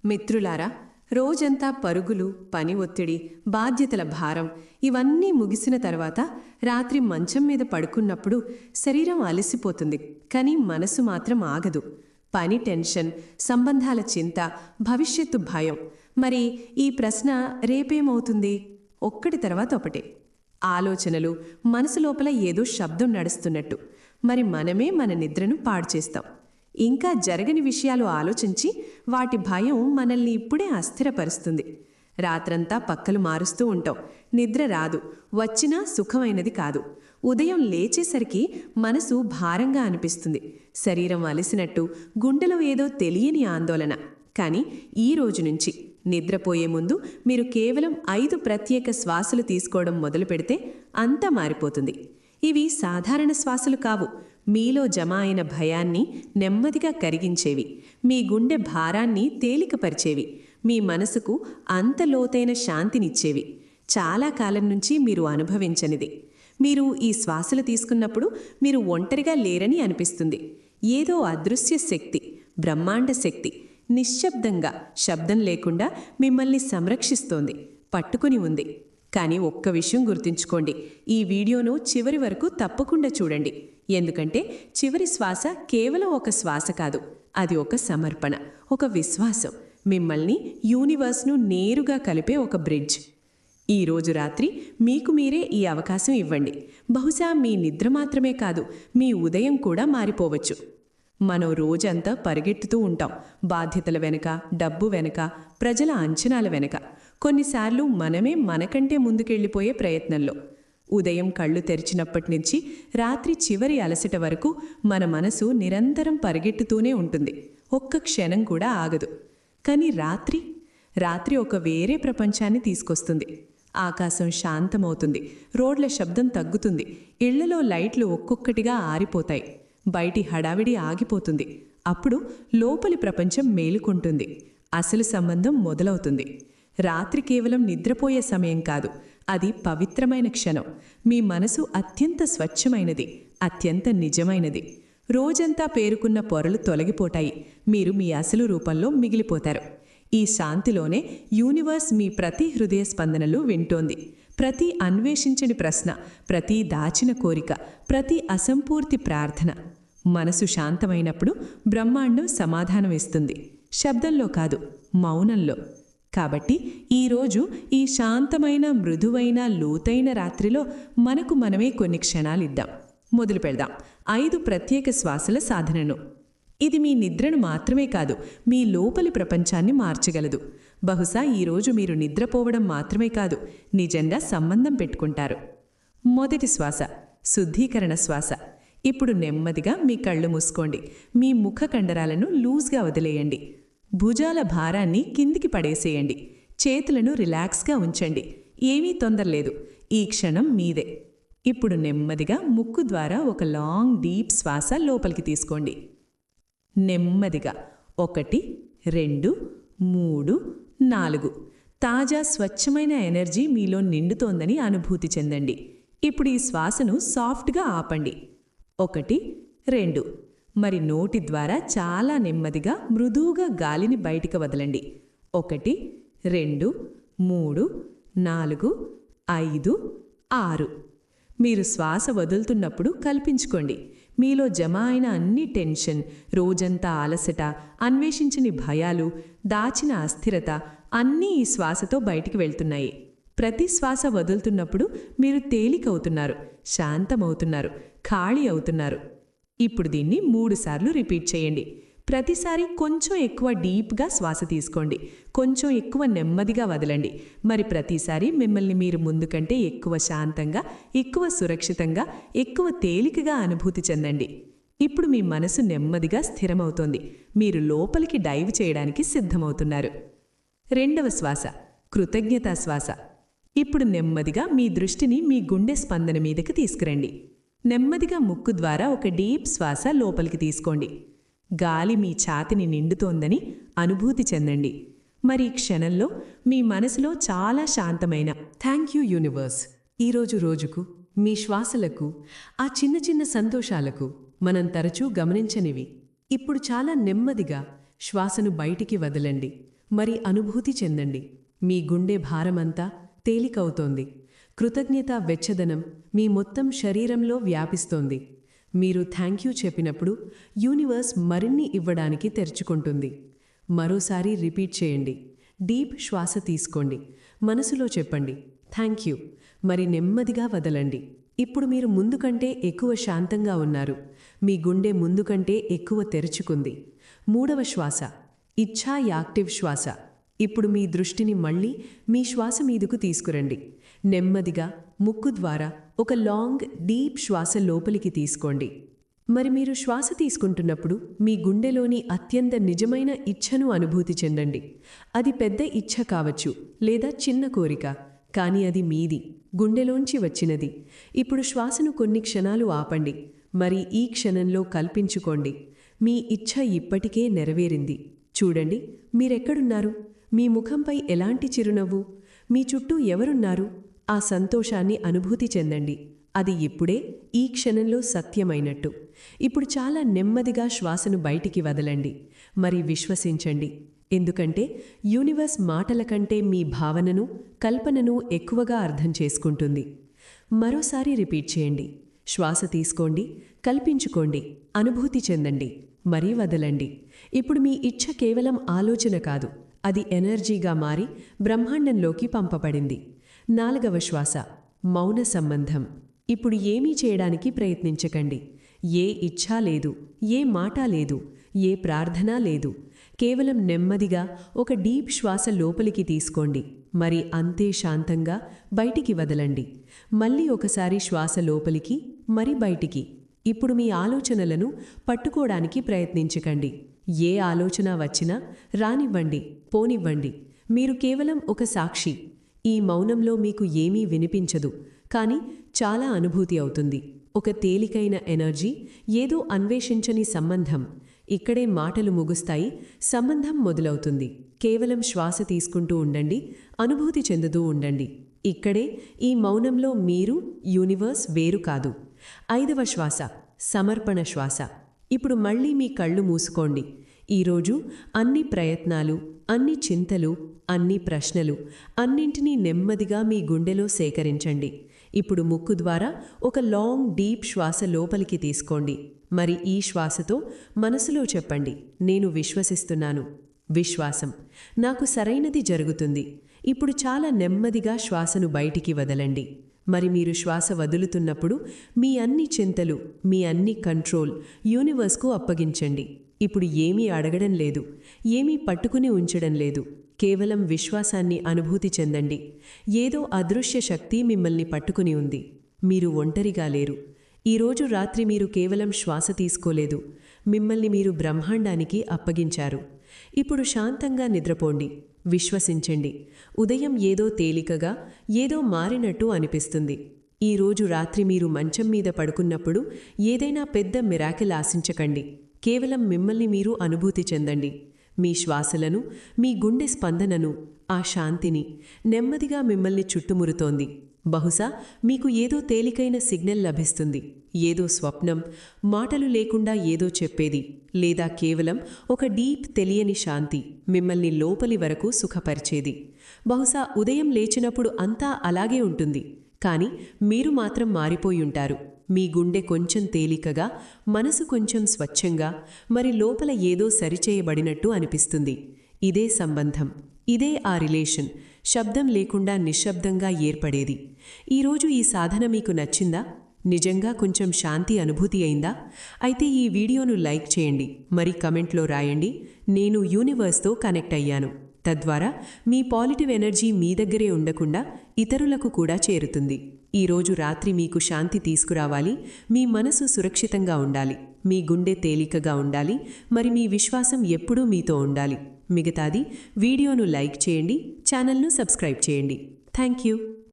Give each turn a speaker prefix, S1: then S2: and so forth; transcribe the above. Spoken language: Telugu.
S1: మిత్రులారా, రోజంతా పరుగులు, పని ఒత్తిడి, బాధ్యతల భారం ఇవన్నీ ముగిసిన తర్వాత రాత్రి మంచం మీద పడుకున్నప్పుడు శరీరం అలసిపోతుంది, కానీ మనసు మాత్రం ఆగదు. పని టెన్షన్, సంబంధాల చింత, భవిష్యత్తు భయం. మరి ఈ ప్రశ్న రేపేమవుతుంది? ఒక్కటి తర్వాత ఒకటే ఆలోచనలు, మనసు లోపల ఏదో శబ్దం నడుస్తున్నట్టు. మరి మనమే మన నిద్రను పాడు చేస్తాం. ఇంకా జరగని విషయాలు ఆలోచించి వాటి భయం మనల్ని ఇప్పుడే అస్థిరపరుస్తుంది. రాత్రంతా పక్కలు మారుస్తూ ఉంటాం, నిద్ర రాదు, వచ్చినా సుఖమైనది కాదు. ఉదయం లేచేసరికి మనసు భారంగా అనిపిస్తుంది, శరీరం అలసినట్టు, గుండెలో ఏదో తెలియని ఆందోళన. కానీ ఈ రోజు నుంచి నిద్రపోయే ముందు మీరు కేవలం 5 ప్రత్యేక శ్వాసలు తీసుకోవడం మొదలు పెడితే అంతా మారిపోతుంది. ఇవి సాధారణ శ్వాసలు కావు, మీలో జమ అయిన భయాన్ని నెమ్మదిగా కరిగించేవి, మీ గుండె భారాన్ని తేలికపరిచేవి, మీ మనసుకు అంత లోతైన శాంతినిచ్చేవి, చాలా కాలం నుంచి మీరు అనుభవించనిది. మీరు ఈ శ్వాసలు తీసుకున్నప్పుడు మీరు ఒంటరిగా లేరని అనిపిస్తుంది. ఏదో అదృశ్య శక్తి, బ్రహ్మాండ శక్తి నిశ్శబ్దంగా, శబ్దం లేకుండా మిమ్మల్ని సంరక్షిస్తోంది, పట్టుకుని ఉంది. కానీ ఒక్క విషయం గుర్తుంచుకోండి, ఈ వీడియోను చివరి వరకు తప్పకుండా చూడండి. ఎందుకంటే చివరి శ్వాస కేవలం ఒక శ్వాస కాదు, అది ఒక సమర్పణ, ఒక విశ్వాసం, మిమ్మల్ని యూనివర్స్ను నేరుగా కలిపే ఒక బ్రిడ్జ్. ఈరోజు రాత్రి మీకు మీరే ఈ అవకాశం ఇవ్వండి. బహుశా మీ నిద్ర మాత్రమే కాదు, మీ ఉదయం కూడా మారిపోవచ్చు. మనం రోజంతా పరిగెట్టుతూ ఉంటాం, బాధ్యతల వెనుక, డబ్బు వెనుక, ప్రజల అంచనాల వెనుక. కొన్నిసార్లు మనమే మనకంటే ముందుకెళ్ళిపోయే ప్రయత్నంలో. ఉదయం కళ్ళు తెరిచినప్పటి నుంచి రాత్రి చివరి అలసట వరకు మన మనసు నిరంతరం పరిగెట్టుతూనే ఉంటుంది, ఒక్క క్షణం కూడా ఆగదు. కానీ రాత్రి ఒక వేరే ప్రపంచాన్ని తీసుకొస్తుంది. ఆకాశం శాంతమవుతుంది, రోడ్ల శబ్దం తగ్గుతుంది, ఇళ్లలో లైట్లు ఒక్కొక్కటిగా ఆరిపోతాయి, బయటి హడావిడి ఆగిపోతుంది. అప్పుడు లోపలి ప్రపంచం మేలుకుంటుంది, అసలు సంబంధం మొదలవుతుంది. రాత్రి కేవలం నిద్రపోయే సమయం కాదు, అది పవిత్రమైన క్షణం. మీ మనసు అత్యంత స్వచ్ఛమైనది, అత్యంత నిజమైనది. రోజంతా పేరుకున్న పొరలు తొలగిపోతాయి, మీరు మీ అసలు రూపంలో మిగిలిపోతారు. ఈ శాంతిలోనే యూనివర్స్ మీ ప్రతి హృదయ స్పందనలు వింటోంది. ప్రతి అన్వేషించని ప్రశ్న, ప్రతి దాచిన కోరిక, ప్రతి అసంపూర్తి ప్రార్థన. మనసు శాంతమైనప్పుడు బ్రహ్మాండం సమాధానం ఇస్తుంది, శబ్దంలో కాదు, మౌనంలో. కాబట్టి ఈరోజు ఈ శాంతమైన, మృదువైన, లోతైన రాత్రిలో మనకు మనమే కొన్ని క్షణాలిద్దాం. మొదలు పెడదాం 5 ప్రత్యేక శ్వాసల సాధనను. ఇది మీ నిద్రను మాత్రమే కాదు, మీ లోపలి ప్రపంచాన్ని మార్చగలదు. బహుశా ఈరోజు మీరు నిద్రపోవడం మాత్రమే కాదు, నిజంగా సంబంధం పెట్టుకుంటారు. మొదటి శ్వాస, శుద్ధీకరణ శ్వాస. ఇప్పుడు నెమ్మదిగా మీ కళ్ళు మూసుకోండి, మీ ముఖ కండరాలను లూజ్గా వదిలేయండి, భుజాల భారాన్ని కిందికి పడేసేయండి, చేతులను రిలాక్స్గా ఉంచండి. ఏమీ తొందరలేదు, ఈ క్షణం మీదే. ఇప్పుడు నెమ్మదిగా ముక్కు ద్వారా ఒక లాంగ్ డీప్ శ్వాస లోపలికి తీసుకోండి. నెమ్మదిగా 1, 2, 3, 4. తాజా స్వచ్ఛమైన ఎనర్జీ మీలో నిండుతోందని అనుభూతి చెందండి. ఇప్పుడు ఈ శ్వాసను సాఫ్ట్గా ఆపండి. 1, 2. మరి నోటి ద్వారా చాలా నెమ్మదిగా, మృదువుగా గాలిని బయటికి వదలండి. 1, 2, 3, 4, 5, 6. మీరు శ్వాస వదులుతున్నప్పుడు కల్పించుకోండి, మీలో జమ అయిన అన్ని టెన్షన్, రోజంతా అలసట, అన్వేషించని భయాలు, దాచిన అస్థిరత అన్నీ ఈ శ్వాసతో బయటికి వెళ్తున్నాయి. ప్రతి శ్వాస వదులుతున్నప్పుడు మీరు తేలికవుతున్నారు, శాంతమవుతున్నారు, ఖాళీ అవుతున్నారు. ఇప్పుడు దీన్ని 3 సార్లు రిపీట్ చేయండి. ప్రతిసారి కొంచెం ఎక్కువ డీప్గా శ్వాస తీసుకోండి, కొంచెం ఎక్కువ నెమ్మదిగా వదలండి. మరి ప్రతిసారి మిమ్మల్ని మీరు ముందు కంటే ఎక్కువ శాంతంగా, ఎక్కువ సురక్షితంగా, ఎక్కువ తేలికగా అనుభూతి చెందండి. ఇప్పుడు మీ మనసు నెమ్మదిగా స్థిరమవుతోంది, మీరు లోపలికి డైవ్ చేయడానికి సిద్ధమవుతున్నారు. రెండవ శ్వాస, కృతజ్ఞతా శ్వాస. ఇప్పుడు నెమ్మదిగా మీ దృష్టిని మీ గుండె స్పందన మీదకి తీసుకురండి. నెమ్మదిగా ముక్కు ద్వారా ఒక డీప్ శ్వాస లోపలికి తీసుకోండి. గాలి మీ ఛాతిని నిండుతోందని అనుభూతి చెందండి. మరి ఈ క్షణంలో మీ మనసులో చాలా శాంతమైన థ్యాంక్ యూ యూనివర్స్, ఈరోజు రోజుకు, మీ శ్వాసలకు, ఆ చిన్న చిన్న సంతోషాలకు మనం తరచూ గమనించనివి. ఇప్పుడు చాలా నెమ్మదిగా శ్వాసను బయటికి వదలండి. మరి అనుభూతి చెందండి. మీ గుండె భారమంతా తేలికవుతోంది. కృతజ్ఞత వెచ్చదనం మీ మొత్తం శరీరంలో వ్యాపిస్తోంది. మీరు థ్యాంక్ యూ చెప్పినప్పుడు యూనివర్స్ మరిన్ని ఇవ్వడానికి తెరుచుకుంటుంది. మరోసారి రిపీట్ చేయండి. డీప్ శ్వాస తీసుకోండి. మనసులో చెప్పండి థ్యాంక్ యూ. మరి నెమ్మదిగా వదలండి. ఇప్పుడు మీరు ముందు కంటే ఎక్కువ శాంతంగా ఉన్నారు. మీ గుండె ముందు కంటే ఎక్కువ తెరుచుకుంది. మూడవ శ్వాస ఇచ్ఛా యాక్టివ్ శ్వాస. ఇప్పుడు మీ దృష్టిని మళ్ళీ మీ శ్వాస మీదకు తీసుకురండి. నెమ్మదిగా ముక్కు ద్వారా ఒక లాంగ్ డీప్ శ్వాస లోపలికి తీసుకోండి. మరి మీరు శ్వాస తీసుకుంటున్నప్పుడు మీ గుండెలోని అత్యంత నిజమైన ఇచ్ఛను అనుభూతి చెందండి. అది పెద్ద ఇచ్ఛ కావచ్చు లేదా చిన్న కోరిక, కానీ అది మీది, గుండెలోంచి వచ్చినది. ఇప్పుడు శ్వాసను కొన్ని క్షణాలు ఆపండి. మరి ఈ క్షణంలో కల్పించుకోండి, మీ ఇచ్ఛ ఇప్పటికే నెరవేరింది. చూడండి, మీరెక్కడున్నారు? మీ ముఖంపై ఎలాంటి చిరునవ్వు? మీ చుట్టూ ఎవరున్నారు? ఆ సంతోషాన్ని అనుభూతి చెందండి. అది ఇప్పుడే ఈ క్షణంలో సత్యమైనట్టు. ఇప్పుడు చాలా నెమ్మదిగా శ్వాసను బయటికి వదలండి. మరి విశ్వసించండి, ఎందుకంటే యూనివర్స్ మాటల కంటే మీ భావనను, కల్పనను ఎక్కువగా అర్థం చేసుకుంటుంది. మరోసారి రిపీట్ చేయండి. శ్వాస తీసుకోండి, కల్పించుకోండి, అనుభూతి చెందండి, మరీ వదలండి. ఇప్పుడు మీ ఇచ్ఛ కేవలం ఆలోచన కాదు, అది ఎనర్జీగా మారి బ్రహ్మాండంలోకి పంపబడింది. నాలుగవ శ్వాస మౌన సంబంధం. ఇప్పుడు ఏమీ చేయడానికి ప్రయత్నించకండి. ఏ ఇచ్ఛా లేదు, ఏ మాట లేదు, ఏ ప్రార్థన లేదు. కేవలం నెమ్మదిగా ఒక డీప్ శ్వాస లోపలికి తీసుకోండి. మరి అంతే శాంతంగా బయటికి వదలండి. మళ్ళీ ఒకసారి శ్వాస లోపలికి, మరి బయటికి. ఇప్పుడు మీ ఆలోచనలను పట్టుకోవడానికి ప్రయత్నించకండి. ఏ ఆలోచన వచ్చినా రానివ్వండి, పోనివ్వండి. మీరు కేవలం ఒక సాక్షి. ఈ మౌనంలో మీకు ఏమీ వినిపించదు, కానీ చాలా అనుభూతి అవుతుంది. ఒక తేలికైన ఎనర్జీ, ఏదో అన్వేషించని సంబంధం. ఇక్కడే మాటలు ముగుస్తాయి, సంబంధం మొదలవుతుంది. కేవలం శ్వాస తీసుకుంటూ ఉండండి, అనుభూతి చెందుతూ ఉండండి. ఇక్కడే ఈ మౌనంలో మీరు, యూనివర్స్ వేరు కాదు. ఐదవ శ్వాస సమర్పణ శ్వాస. ఇప్పుడు మళ్ళీ మీ కళ్ళు మూసుకోండి. ఈరోజు అన్ని ప్రయత్నాలు, అన్ని చింతలు, అన్ని ప్రశ్నలు, అన్నింటినీ నెమ్మదిగా మీ గుండెలో సేకరించండి. ఇప్పుడు ముక్కు ద్వారా ఒక లాంగ్ డీప్ శ్వాస లోపలికి తీసుకోండి. మరి ఈ శ్వాసతో మనసులో చెప్పండి, నేను విశ్వసిస్తున్నాను. విశ్వాసం, నాకు సరైనది జరుగుతుంది. ఇప్పుడు చాలా నెమ్మదిగా శ్వాసను బయటికి వదలండి. మరి మీరు శ్వాస వదులుతున్నప్పుడు మీ అన్ని చింతలు, మీ అన్ని కంట్రోల్ యూనివర్స్కు అప్పగించండి. ఇప్పుడు ఏమీ అడగడం లేదు, ఏమీ పట్టుకుని ఉంచడం లేదు. కేవలం విశ్వాసాన్ని అనుభూతి చెందండి. ఏదో అదృశ్య శక్తి మిమ్మల్ని పట్టుకుని ఉంది. మీరు ఒంటరిగా లేరు. ఈరోజు రాత్రి మీరు కేవలం శ్వాస తీసుకోలేదు, మిమ్మల్ని మీరు బ్రహ్మాండానికి అప్పగించారు. ఇప్పుడు శాంతంగా నిద్రపోండి. విశ్వసించండి, ఉదయం ఏదో తేలికగా, ఏదో మారినట్టు అనిపిస్తుంది. ఈరోజు రాత్రి మీరు మంచం మీద పడుకున్నప్పుడు ఏదైనా పెద్ద మిరాకిల్ ఆశించకండి. కేవలం మిమ్మల్ని మీరు అనుభూతి చెందండి. మీ శ్వాసలను, మీ గుండె స్పందనను, ఆ శాంతిని. నెమ్మదిగా మిమ్మల్ని చుట్టుమురుతోంది. బహుశా మీకు ఏదో తేలికైన సిగ్నల్ లభిస్తుంది. ఏదో స్వప్నం, మాటలు లేకుండా ఏదో చెప్పేది, లేదా కేవలం ఒక డీప్ తెలియని శాంతి మిమ్మల్ని లోపలి వరకు సుఖపరిచేది. బహుశా ఉదయం లేచినప్పుడు అంతా అలాగే ఉంటుంది, కానీ మీరు మాత్రం మారిపోయుంటారు. మీ గుండె కొంచెం తేలికగా, మనసు కొంచెం స్వచ్ఛంగా, మరి లోపల ఏదో సరిచేయబడినట్టు అనిపిస్తుంది. ఇదే సంబంధం, ఇదే ఆ రిలేషన్, శబ్దం లేకుండా నిశ్శబ్దంగా ఏర్పడేది. ఈరోజు ఈ సాధన మీకు నచ్చిందా? నిజంగా కొంచెం శాంతి అనుభూతి అయిందా? అయితే ఈ వీడియోను లైక్ చేయండి, మరి కమెంట్లో రాయండి, నేను యూనివర్స్తో కనెక్ట్ అయ్యాను. తద్వారా మీ పాజిటివ్ ఎనర్జీ మీ దగ్గరే ఉండకుండా ఇతరులకు కూడా చేరుతుంది. ఈరోజు రాత్రి మీకు శాంతి తీసుకురావాలి, మీ మనసు సురక్షితంగా ఉండాలి, మీ గుండె తేలికగా ఉండాలి, మరి మీ విశ్వాసం ఎప్పుడూ మీతో ఉండాలి. మిగతాది వీడియోను లైక్ చేయండి, ఛానల్ను సబ్స్క్రైబ్ చేయండి. Thank you.